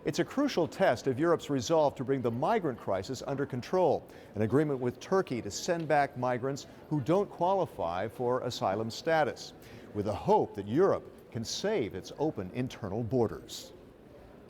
It's a crucial test of Europe's resolve to bring the migrant crisis under control. An agreement with Turkey to send back migrants who don't qualify for asylum status, with the hope that Europe can save its open internal borders.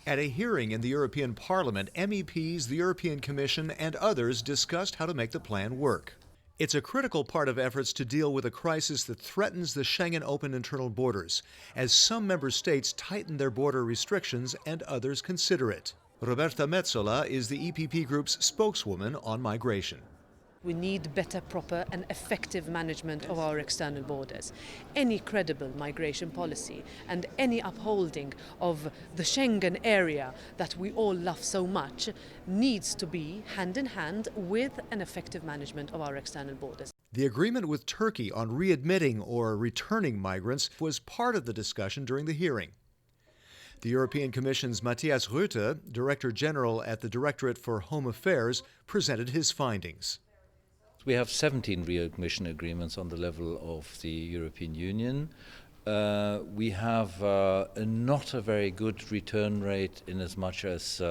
At a hearing in the European Parliament, MEPs, the European Commission, and others discussed how to make the plan work. It's a critical part of efforts to deal with a crisis that threatens the Schengen open internal borders, as some member states tighten their border restrictions and others consider it. Roberta Metsola is the EPP Group's spokeswoman on migration. We need better, proper and effective management of our external borders. Any credible migration policy and any upholding of the Schengen area that we all love so much needs to be hand in hand with an effective management of our external borders. The agreement with Turkey on readmitting or returning migrants was part of the discussion during the hearing. The European Commission's Matthias Rütte, Director General at the Directorate for Home Affairs, presented his findings. We have 17 readmission agreements on the level of the European Union. We have not a very good return rate in as much as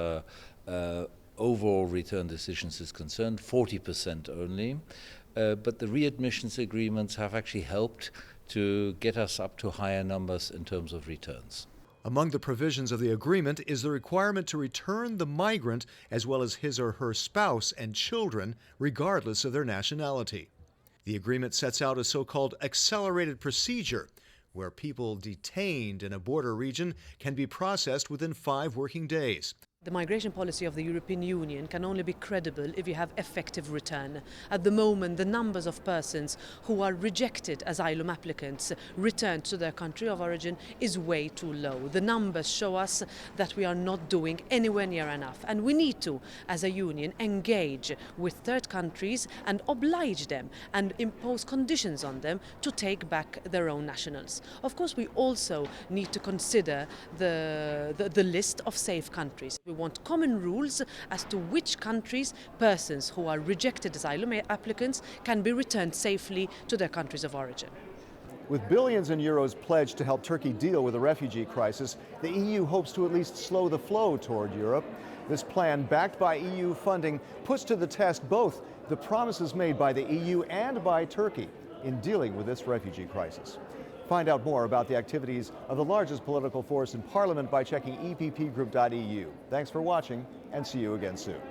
overall return decisions is concerned, 40% only. But the readmissions agreements have actually helped to get us up to higher numbers in terms of returns. Among the provisions of the agreement is the requirement to return the migrant as well as his or her spouse and children, regardless of their nationality. The agreement sets out a so-called accelerated procedure, where people detained in a border region can be processed within 5 working days. The migration policy of the European Union can only be credible if you have effective return. At the moment, the numbers of persons who are rejected asylum applicants returned to their country of origin is way too low. The numbers show us that we are not doing anywhere near enough, and we need to, as a union, engage with third countries and oblige them and impose conditions on them to take back their own nationals. Of course, we also need to consider the list of safe countries. We want common rules as to which countries persons who are rejected asylum applicants can be returned safely to their countries of origin. With billions in euros pledged to help Turkey deal with the refugee crisis, the EU hopes to at least slow the flow toward Europe. This plan, backed by EU funding, puts to the test both the promises made by the EU and by Turkey in dealing with this refugee crisis. Find out more about the activities of the largest political force in Parliament by checking eppgroup.eu. Thanks for watching, and see you again soon.